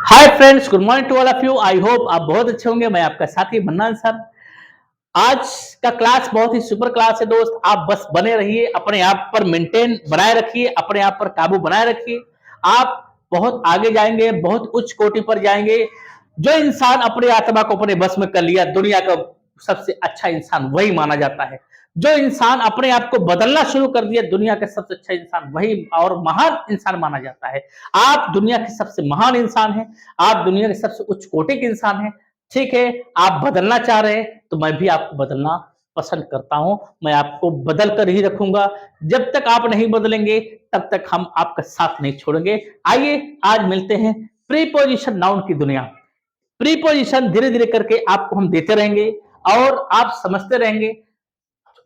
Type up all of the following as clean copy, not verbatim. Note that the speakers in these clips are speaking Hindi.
Hi friends, good morning to all of you. I hope आप बहुत अच्छे होंगे। मैं आपका साथी मन्नान सर। आज का क्लास बहुत ही सुपर क्लास है दोस्त। आप बस बने रहिए, अपने आप पर मेंटेन बनाए रखिए, अपने आप पर काबू बनाए रखिए। आप बहुत आगे जाएंगे, बहुत उच्च कोटि पर जाएंगे। जो इंसान अपने आत्मा को अपने बस में कर लिया, दुनिया का सबसे अच्छा इंसान वही माना जाता है। जो इंसान अपने आप को बदलना शुरू कर दिया, दुनिया का सबसे अच्छा इंसान वही और महान इंसान माना जाता है। आप दुनिया के सबसे महान इंसान हैं। आप दुनिया के सबसे उच्च कोटि के इंसान हैं। ठीक है, आप बदलना चाह रहे हैं तो मैं भी आपको बदलना पसंद करता हूं। मैं आपको बदल कर ही रखूंगा। जब तक आप नहीं बदलेंगे तब तक हम आपका साथ नहीं छोड़ेंगे। आइए आज मिलते हैं प्रीपोजिशन नाउन की दुनिया। प्रीपोजिशन धीरे धीरे करके आपको हम देते रहेंगे और आप समझते रहेंगे।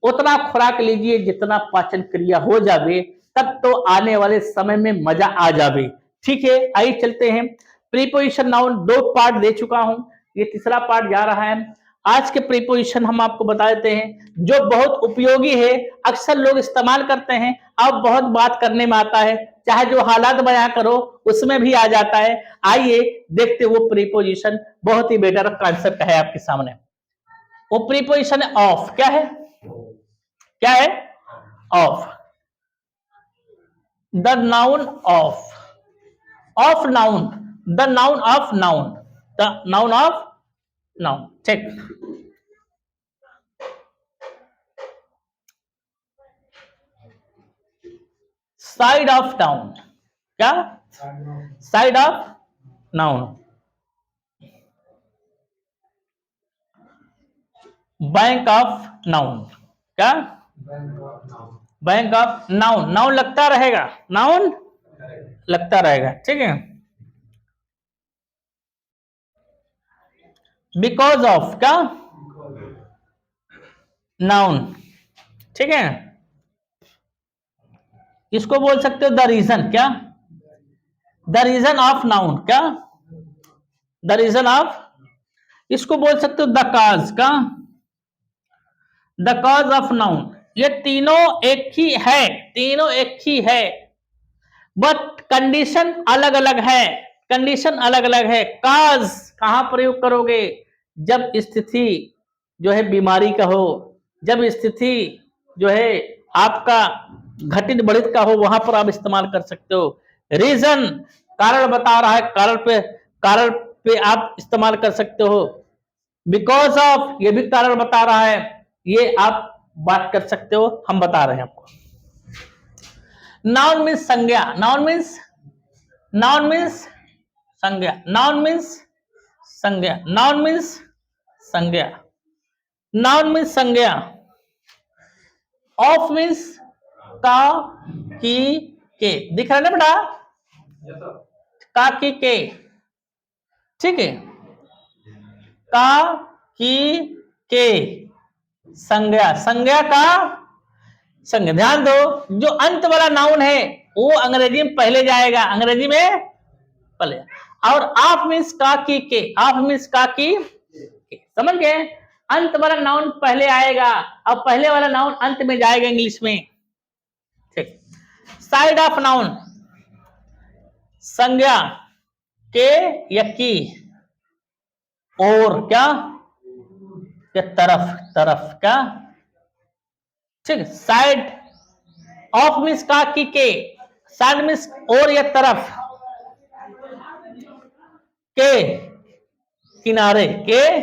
उतना खुराक लीजिए जितना पाचन क्रिया हो जावे, तब तो आने वाले समय में मजा आ जावे। ठीक है, आइए चलते हैं। प्रीपोजिशन नाउन दो पार्ट दे चुका हूं, ये तीसरा पार्ट जा रहा है। आज के प्रीपोजिशन हम आपको बता देते हैं जो बहुत उपयोगी है, अक्सर लोग इस्तेमाल करते हैं। अब बहुत बात करने में आता है, चाहे जो हालात बयां करो उसमें भी आ जाता है। आइए देखते वो प्रीपोजिशन, बहुत ही बेटर कॉन्सेप्ट है आपके सामने। वो प्रीपोजिशन है ऑफ। क्या है? क्या है? Of. The noun of. Of noun, the noun of noun, the noun of noun. ठीक। Side of noun. क्या? Side of noun. Bank of noun. क्या? Bank of noun. नाउन लगता रहेगा, नाउन लगता रहेगा। ठीक है। Because of. क्या? नाउन। ठीक है। इसको बोल सकते हो द रीजन। क्या? The reason of noun. क्या? The reason of. इसको बोल सकते हो द काज। का? The cause of noun. ये तीनों एक ही है, तीनों एक ही है, बट कंडीशन अलग अलग है। कंडीशन अलग अलग है। काज कहां प्रयोग करोगे? जब स्थिति जो है बीमारी का हो, जब स्थिति जो है आपका घटित बढ़ित का हो, वहां पर आप इस्तेमाल कर सकते हो। रीजन कारण बता रहा है, कारण पे आप इस्तेमाल कर सकते हो। बिकॉज ऑफ ये भी कारण बता रहा है, ये आप बात कर सकते हो, हम बता रहे हैं आपको। नाउन मीन्स संज्ञा। नाउन मीन्स, नाउन मीन्स संज्ञा। नाउन मीन्स संज्ञा। नाउन मीन्स संज्ञा। नाउन मीन्स संज्ञा। ऑफ मीन्स का, की, के। दिख रहा है ना बेटा? का, की, के। ठीक है। का, की, के। संज्ञा। संज्ञा का संज्ञा। ध्यान दो, जो अंत वाला नाउन है वो अंग्रेजी में पहले जाएगा, अंग्रेजी में पहले। और ऑफ मीन्स का, की, के। ऑफ मीन्स का, की, के। समझ गए? अंत वाला नाउन पहले आएगा और पहले वाला नाउन अंत में जाएगा इंग्लिश में। ठीक। साइड ऑफ नाउन, संज्ञा के या की, और क्या के तरफ, तरफ। क्या? ठीक। साइड ऑफ मीन्स का, की, के। साइड मीन्स और या तरफ, के किनारे, के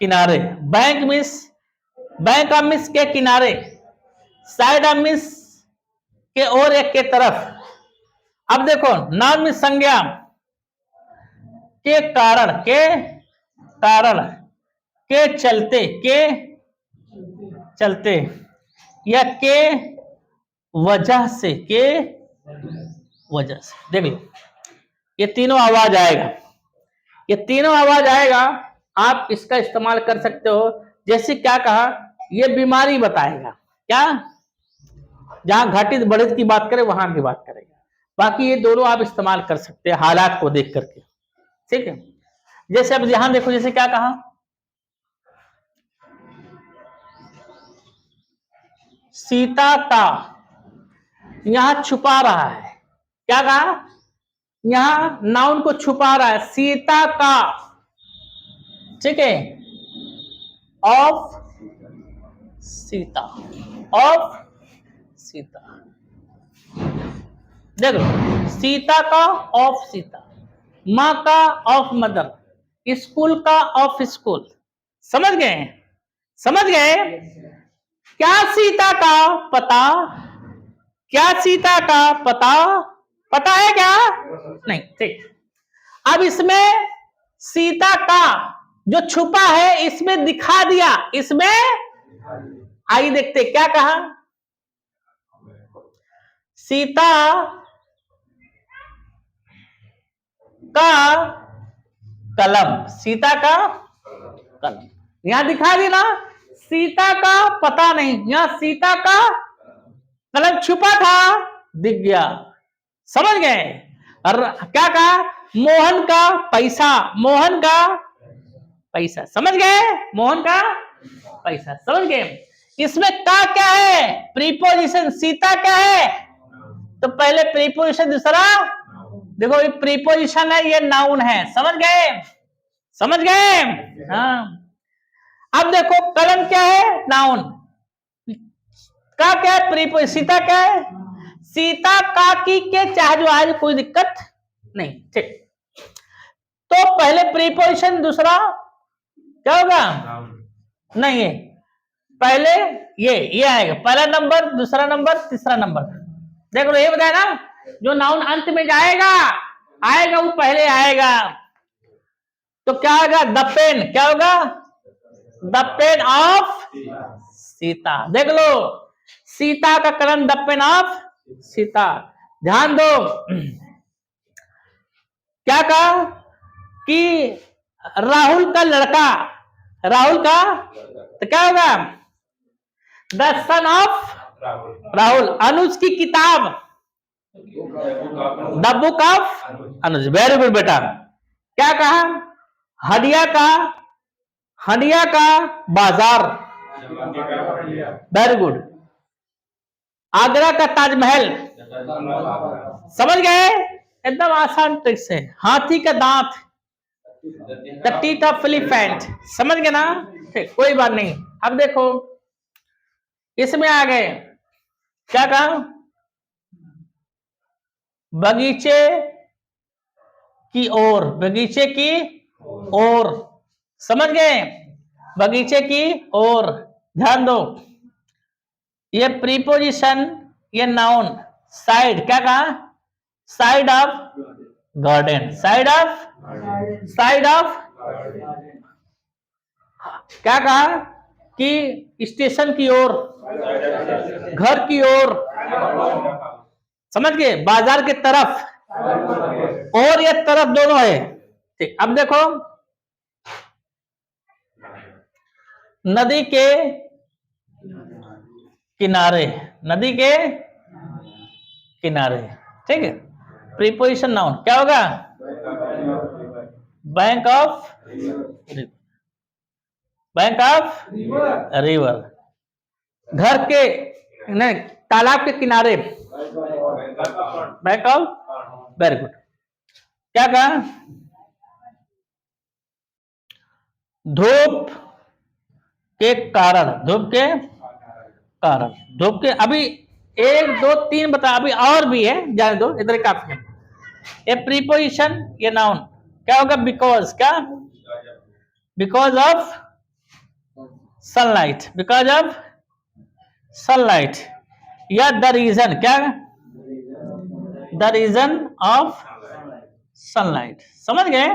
किनारे। Bank means, bank of means के किनारे। साइड ऑफ मीन्स के और एक के तरफ। अब देखो, नाउन मीन्स संज्ञा के कारण, के कारण, के चलते, के चलते, या के वजह से, के वजह से। देख लो, ये तीनों आवाज आएगा, ये तीनों आवाज आएगा। आप इसका इस्तेमाल कर सकते हो। जैसे क्या कहा, ये बीमारी बताएगा। क्या? जहां घटित बढ़ित की बात करें वहां की बात करेगा। बाकी ये दोनों आप इस्तेमाल कर सकते हैं हालात को देख करके। ठीक है। जैसे अब यहां देखो, जैसे क्या कहा, सीता का, यहां छुपा रहा है। क्या कहा? यहां नाउन को छुपा रहा है, सीता का, ठीक है, ऑफ सीता, ऑफ सीता, देखो सीता का ऑफ सीता, माँ का ऑफ मदर, स्कूल का ऑफ स्कूल, समझ गए, समझ गए। क्या सीता का पता, क्या सीता का पता, पता है क्या, नहीं, ठीक। अब इसमें सीता का जो छुपा है इसमें दिखा दिया, इसमें आइए देखते क्या कहा, सीता का कलम, सीता का कलम, यहां दिखा दी ना, सीता का पता नहीं, यहां सीता का कलम छुपा था, दिख गया, समझ गए। और क्या कहा, मोहन का पैसा, मोहन का पैसा, समझ गए, मोहन का पैसा, समझ गए। इसमें का क्या है, प्रीपोजिशन, सीता क्या है, तो पहले प्रीपोजिशन, दूसरा देखो ये प्रीपोजिशन है, ये नाउन है, समझ गए, समझ गए, हाँ। अब देखो कलम क्या है, नाउन, का क्या है, प्रीपोजिशन, सीता क्या है, सीता का की के चाहे जो आज कोई दिक्कत नहीं, ठीक। तो पहले प्रीपोजिशन, दूसरा क्या होगा, नहीं है, पहले ये आएगा, पहला नंबर, दूसरा नंबर, तीसरा नंबर, देख लो ये बताया ना, जो नाउन अंत में जाएगा आएगा वो पहले आएगा, तो क्या होगा, द पेन, क्या होगा, द पेन ऑफ सीता, देख लो सीता का कलम, द पेन ऑफ सीता, ध्यान दो। क्या कहा कि राहुल का लड़का, राहुल का, तो क्या होगा, द सन ऑफ राहुल, अनुज की किताब, the book of Anuj, very good बेटा। क्या कहा, हडिया का, हडिया का बाजार, वेरी गुड। आगरा का ताजमहल, समझ गए, एकदम आसान ट्रिक से। हाथी का दांत, द टीथ ऑफ एलिफेंट, समझ गए ना, ठीक, कोई बात नहीं। अब देखो इसमें आ गए, क्या कहा, बगीचे की ओर, बगीचे की ओर, समझ गए, बगीचे की ओर, ध्यान दो, ये प्रीपोजिशन, ये नाउन, साइड, क्या कहा, side of garden, side of, side of, क्या कहा कि स्टेशन की ओर, घर की ओर, समझ गए, बाजार के तरफ, और ये तरफ दोनों है, ठीक। अब देखो नदी के किनारे, नदी के किनारे, ठीक है, प्रीपोजिशन नाउन, क्या होगा, bank of, bank of river, घर के नहीं, तालाब के किनारे, बैंक ऑफ, वेरी गुड। क्या कहा, धूप के कारण, धूप के कारण, धूप के, अभी 1 2 3 बता, अभी और भी है, जाने दो, इधर काफी है। ये प्रीपोजिशन, ये नाउन, क्या होगा, बिकॉज, क्या, because of sunlight, because of sunlight, या द रीजन, क्या, द रीजन ऑफ सनलाइट, समझ गए,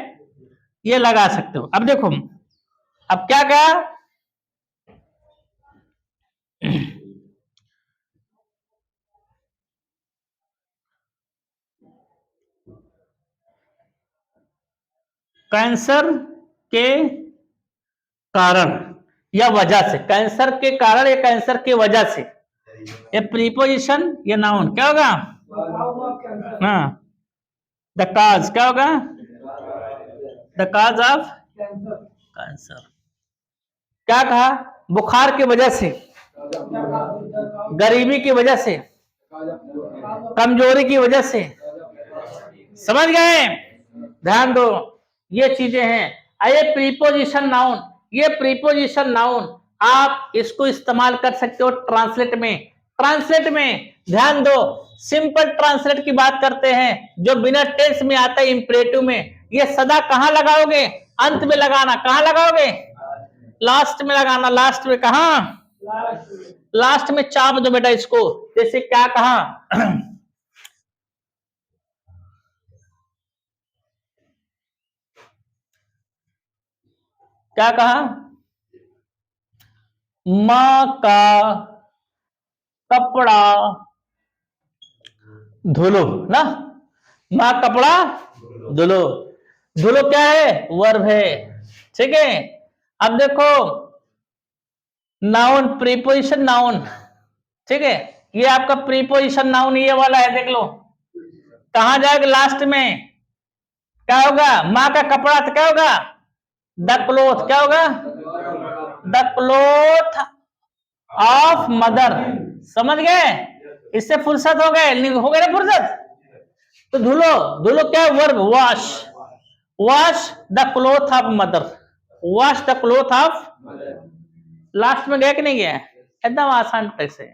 ये लगा सकते हो। अब देखो, अब क्या कहा, कैंसर के कारण या वजह से, कैंसर के कारण या कैंसर के वजह से, ये प्रीपोजिशन, ये नाउन, क्या होगा, हाँ, द काज, क्या होगा, द काज ऑफ कैंसर। क्या कहा, बुखार की वजह से, गरीबी की वजह से, कमजोरी की वजह से, समझ गए? ध्यान दो, ये चीजें हैं। ये प्रीपोजिशन नाउन, ये प्रीपोजिशन नाउन आप इसको इस्तेमाल कर सकते हो ट्रांसलेट में। ट्रांसलेट में ध्यान दो, सिंपल ट्रांसलेट की बात करते हैं जो बिना टेंस में आता है इंपरेटिव में। ये सदा कहां लगाओगे? अंत में लगाना। कहां लगाओगे? लास्ट में लगाना। लास्ट में कहां? लास्ट में चाप दो बेटा इसको। जैसे क्या कहा? क्या कहा? मां का कपड़ा धुलो ना। मां कपड़ा धुलो। धुलो क्या है? वर्ब है। ठीक है। अब देखो नाउन, प्रीपोजिशन नाउन। ठीक है, ये आपका प्रीपोजिशन नाउन ये वाला है, देख लो कहां जाएगा? लास्ट में। क्या होगा? मां का कपड़ा तो क्या होगा? The cloth. क्या होगा? The cloth of mother. समझ गए? इससे फुर्सत हो गए, हो गए ना फुर्सत? तो धुलो, धुलो क्या है? Verb, wash. Wash the cloth of mother. Wash the cloth of. Last में गया कि नहीं गया? एकदम आसान कैसे।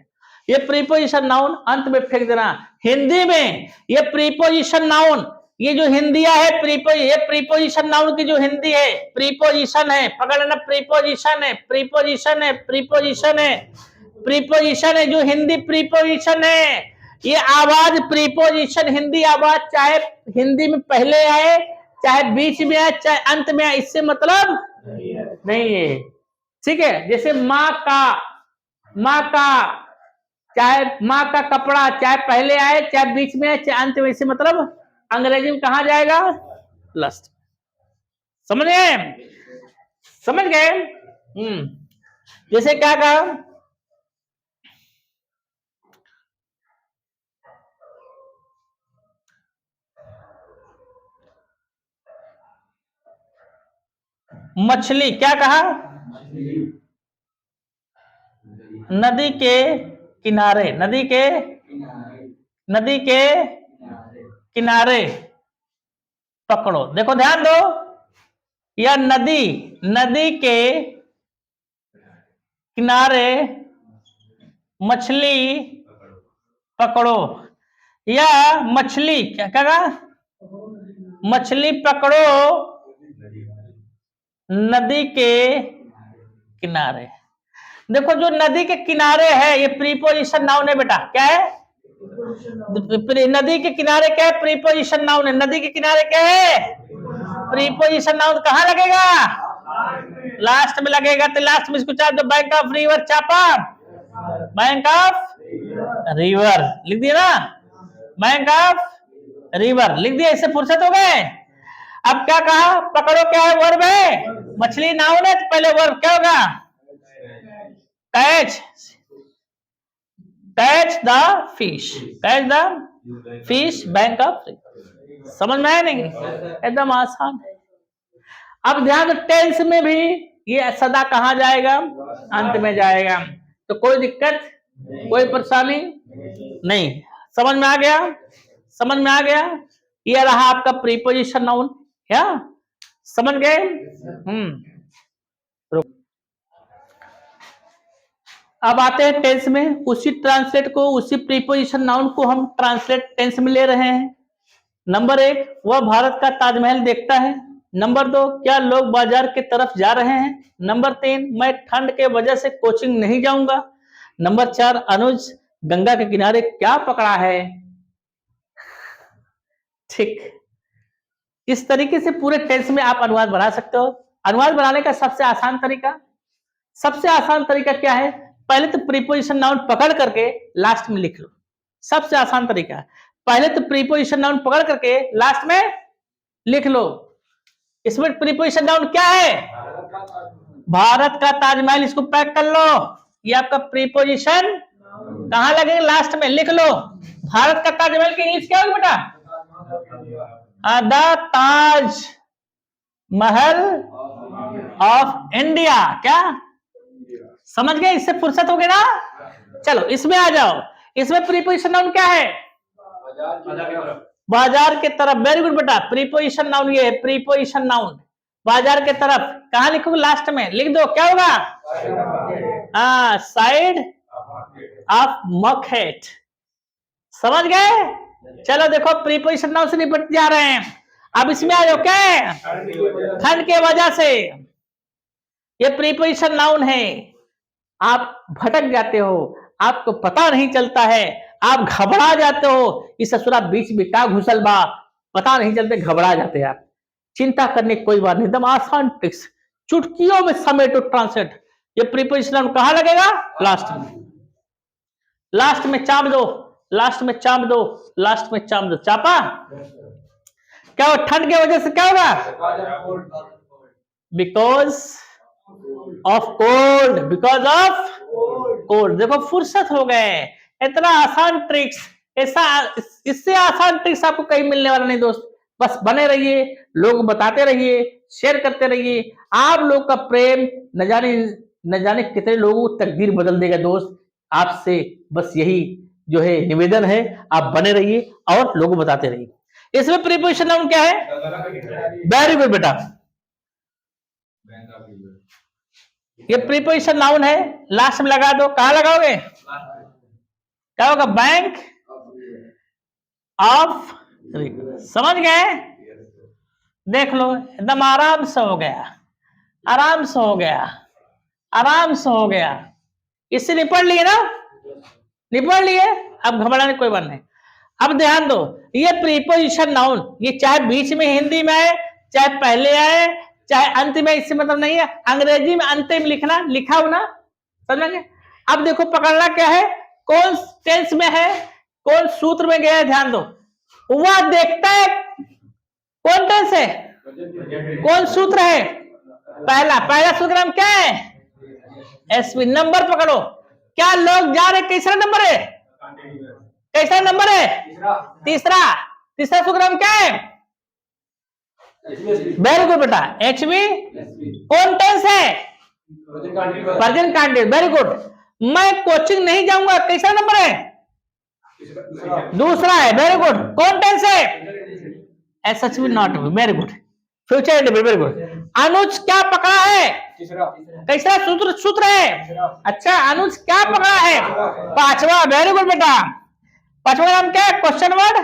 ये प्रीपोजिशन नाउन अंत में फेंक देना। हिंदी में ये प्रीपोजिशन नाउन, ये जो हिंदिया है ये प्रीपोजिशन नाउन की जो हिंदी है प्रीपोजिशन है। पकड़ लेना, प्रीपोजिशन है, प्रीपोजिशन है, प्रीपोजिशन है, प्रीपोजिशन है। जो हिंदी प्रीपोजिशन है, ये आवाज प्रीपोजिशन हिंदी आवाज चाहे हिंदी में पहले आए, चाहे बीच में आए, चाहे अंत में आए, इससे मतलब नहीं है। ठीक है, जैसे माँ का, चाहे माँ का कपड़ा चाहे पहले आए, चाहे बीच में आए, चाहे अंत में, इससे मतलब अंग्रेजी में कहा जाएगा? लास्ट। समझ गए? समझ गए? जैसे क्या कहा? मछली। क्या कहा? नदी के किनारे। नदी के किनारे पकड़ो। देखो ध्यान दो, या नदी के किनारे मछली पकड़ो, या मछली क्या कहा? मछली पकड़ो नदी के किनारे। देखो जो नदी के किनारे है ये प्रीपोजिशन नाउन है बेटा। क्या है? नदी के किनारे क्या है? प्रीपोजिशन नाउन है। नदी के किनारे क्या है? Preposition noun. कहां लगेगा? लास्ट में लगेगा। तो लास्ट में इसको चाप दो, बैंक ऑफ रिवर चापा। बैंक ऑफ रिवर लिख दिया ना, बैंक ऑफ रिवर लिख दिया। इससे फुर्सत हो गए। अब क्या कहा? पकड़ो क्या है? वर्ब है। मछली नाउन है तो पहले वर्ब क्या होगा? Catch, catch the fish, catch the fish, bank of river. समझ में आया नहीं? एकदम आसान है। अब ध्यान दो, टेंस में भी ये सदा कहां जाएगा? अंत में जाएगा। तो कोई दिक्कत, कोई परेशानी नहीं। समझ में आ गया? समझ में आ गया? ये रहा आपका प्रीपोजिशन नाउन। क्या समझ गए? अब आते हैं टेंस में। उसी ट्रांसलेट को, उसी प्रीपोजिशन नाउन को हम ट्रांसलेट टेंस में ले रहे हैं। नंबर 1, वह भारत का ताजमहल देखता है। नंबर 2, क्या लोग बाजार की तरफ जा रहे हैं। नंबर 3, मैं ठंड के वजह से कोचिंग नहीं जाऊंगा। नंबर 4, अनुज गंगा के किनारे क्या पकड़ा है। ठीक, इस तरीके से पूरे टेंस में आप अनुवाद बना सकते हो। अनुवाद बनाने का सबसे आसान तरीका क्या है? पहले तो प्रीपोजिशन नाउन पकड़ करके लास्ट में लिख लो। सबसे आसान तरीका है, पहले तो प्रीपोजिशन नाउन पकड़ करके लास्ट में लिख लो। इसमें प्रीपोजिशन नाउन क्या है? भारत का ताजमहल। इसको पैक कर लो। ये आपका प्रीपोजिशन कहां लगेगा? लास्ट में लिख लो। भारत का ताजमहल की इंग्लिश क्या होगी बेटा? The Taj Mahal of India. क्या समझ गए? इससे फुर्सत हो गई ना? चलो इसमें आ जाओ। इसमें प्रीपोजिशन नाउन क्या है? बाजार के तरफ, वेरी गुड बेटा, प्रीपोजिशन नाउन ये है, प्रीपोजिशन नाउन। बाजार के तरफ कहां लिखोगे, लास्ट में लिख दो, क्या होगा, हाँ, साइड ऑफ मार्केट। समझ गए। चलो देखो प्रीपोजिशन नाउन से निपट जा रहे हैं, अब इसमें आ जाओ, क्या ठंड के वजह से, ये प्रीपोजिशन नाउन है। आप भटक जाते हो, आपको पता नहीं चलता है, आप घबरा जाते हो, इस ससुरा बीच में क्या घुसल बा, पता नहीं चलते, घबरा जाते हैं आप। चिंता करने की कोई बात नहीं, एकदम आसान ट्रिक्स, चुटकियों में समेटो ट्रांसलेट। ये प्रीपोजिशन नाउन कहां लगेगा, लास्ट में, लास्ट में चाप दो, लास्ट में चाप दो, लास्ट में चाप दो, चापा। क्या हो, ठंड की वजह से क्या होगा, because of cold, because of cold. देखो फुर्सत हो गए, इतना आसान ट्रिक्स, ऐसा इससे आसान ट्रिक्स आपको कहीं मिलने वाला नहीं दोस्त। बस बने रहिए, लोग बताते रहिए, शेयर करते रहिए, आप लोग का प्रेम न जाने कितने लोगों की तकदीर बदल देगा दोस्त। आपसे बस यही जो है निवेदन है, आप बने रहिए और लोगों बताते रहिए। इसमें प्रीपोजिशन नाउन क्या है, वेरी गुड बेटा, ये प्रीपोजिशन नाउन है, लास्ट में लगा दो, कहां लगाओगे, क्या होगा, बैंक ऑफ, समझ गए। देख लो एकदम आराम से हो गया, आराम से हो गया, आराम से हो गया, इससे निपट लिए ना, निपट लिए, अब घबराने कोई बात नहीं। अब ध्यान दो, ये प्रीपोजिशन नाउन, ये चाहे बीच में हिंदी में आए, चाहे पहले आए, चाहे अंत में, इससे मतलब नहीं है, अंग्रेजी में अंत में लिखना, लिखा हो ना, समझेंगे। अब देखो पकड़ना क्या है, कौन टेंस में है, कौन सूत्र में गया है, ध्यान दो। वह देखता है, कौन टेंस है, कौन सूत्र है, पहला सूत्र नाम क्या है, एसवी। नंबर पकड़ो, क्या लोग जा रहे, कैसा नंबर है, कैसा नंबर है, तीसरा, तीसरा सूत्र नाम क्या है, वेरी गुड बेटा, एचवी। कौन टेंस है, प्रेजेंट कंटीन्यूअस, वेरी गुड। मैं कोचिंग नहीं जाऊंगा, कैसा नंबर है, दूसरा है, वेरी गुड। कौन टेंस है, SHV not, very good. Future indefinite, very good. Anuj क्या पकड़ा है, कैसा सूत्र है, अच्छा, अनुज क्या पकड़ा है, पांचवा, वेरी गुड बेटा। पांचवा नाम क्या है, क्वेश्चन वर्ड,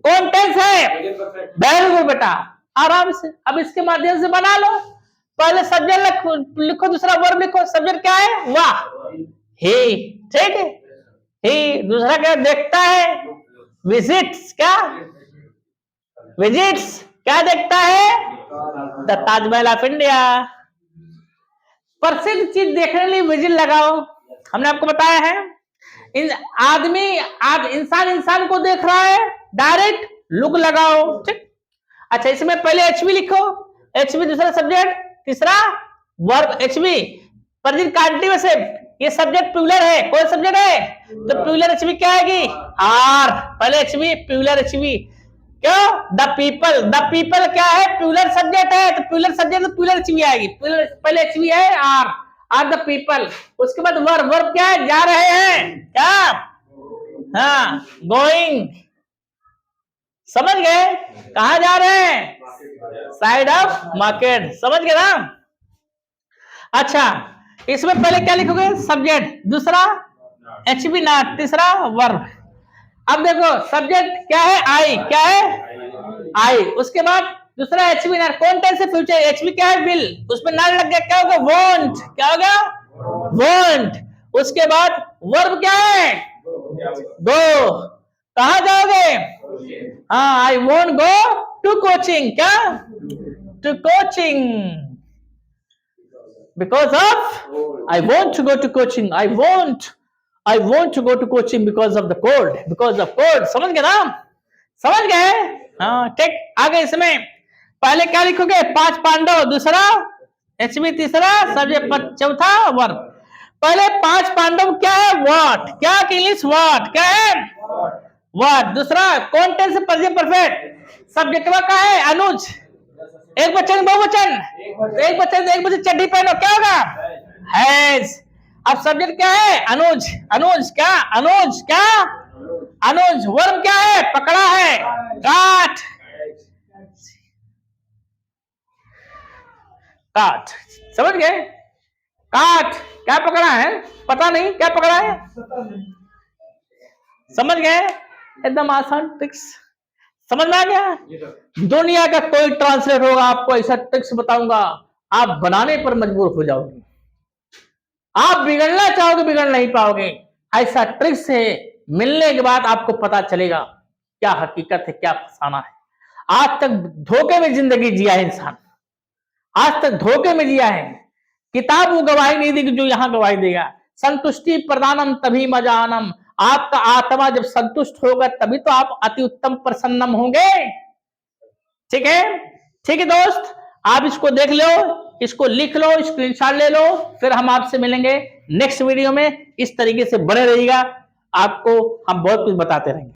कौन टेंस है, वेरी गुड बेटा, आराम से। अब इसके माध्यम से बना लो, पहले सब्जेक्ट लिखो, दूसरा वर्ब लिखो। सब्जेक्ट क्या है, वाह, ही, ठीक है, ही। दूसरा क्या, देखता है, विजिट्स, क्या, विजिट्स, क्या देखता है, द ताजमहल ऑफ इंडिया। प्रसिद्ध चीज देखने के लिए विजिट लगाओ, हमने आपको बताया है। इंसान को देख रहा है, डायरेक्ट लुक लगाओ, ठीक। अच्छा, इसमें पहले एचवी लिखो, एचवी दूसरा सब्जेक्ट, तीसरा वर्ब, एचवी प्रेजेंट कंटीन्यूअस है, ये सब्जेक्ट प्लूरल है, कौन सब्जेक्ट है, तो प्लूरल एचवी क्या आएगी, आर, पहले एचवी, प्लूरल एचवी। क्यों, द पीपल, द पीपल क्या है, प्लूरल सब्जेक्ट है, तो प्लूरल सब्जेक्ट, तो प्लूरल एचवी आएगी, पहले एचवी है, आर, आर द पीपल। उसके बाद वर्ब, वर्ब क्या है, जा रहे हैं, क्या, हाँ, गोइंग। समझ गए, कहा जा रहे हैं, साइड ऑफ मार्केट, समझ गए ना। अच्छा, इसमें पहले क्या लिखोगे, सब्जेक्ट, दूसरा एचबी नॉट, तीसरा वर्ब। अब देखो सब्जेक्ट क्या है, आई, क्या है, आई। उसके बाद दूसरा एचबी नॉट, कौन टेंस है, फ्यूचर, एचबी क्या है, विल, उसमें नॉट लग गया, क्या होगा, वॉन्ट, क्या होगा, वॉन्ट। उसके बाद वर्ब क्या है, गो, कहा जाओगे, हाँ, I want go to coaching, क्या, to coaching, because of, I want to go to coaching, I want to go to coaching because of the cold, because of cold। समझ गए ना, समझ गए, हाँ, ठीक। आगे इसमें पहले क्या लिखोगे, 5 पांडव, दूसरा एचबी, तीसरा सब्जेक्ट, चौथा वर्ब। पहले 5 पांडव क्या है, व्हाट, क्या इंग्लिश, व्हाट, क्या है, व्हाट। दूसरा कौन टेंस, प्रेजेंट परफेक्ट। सब्जेक्ट का है, अनुज, एक बच्चन, बहुवचन, एक बच्चन चड्डी पहनो, क्या होगा, हैज। अब सब्जेक्ट क्या है, अनुज, अनुज क्या, अनुज क्या, अनुज वर्म क्या है? पकड़ा है, काट। काट, समझ गए? काट क्या पकड़ा है? पता नहीं क्या पकड़ा है, समझ गए? एकदम आसान ट्रिक्स, समझ में आ गया? दुनिया का कोई ट्रांसलेट होगा, आपको ऐसा ट्रिक्स बताऊंगा, आप बनाने पर मजबूर हो जाओगे। आप बिगड़ना चाहोगे, बिगड़ नहीं पाओगे। ऐसा ट्रिक्स है, मिलने के बाद आपको पता चलेगा क्या हकीकत है, क्या फसाना है। आज तक धोखे में जिंदगी जिया है इंसान, आज तक धोखे में जिया है। किताब वो गवाही नहीं देगी जो यहां गवाही देगा। संतुष्टि प्रदानम तभी मजानम, आपका आत्मा जब संतुष्ट होगा तभी तो आप अति उत्तम प्रसन्नम होंगे। ठीक है? ठीक है दोस्त, आप इसको देख लो, इसको लिख लो, स्क्रीनशॉट ले लो, फिर हम आपसे मिलेंगे नेक्स्ट वीडियो में। इस तरीके से बने रहिएगा, आपको हम बहुत कुछ बताते रहेंगे।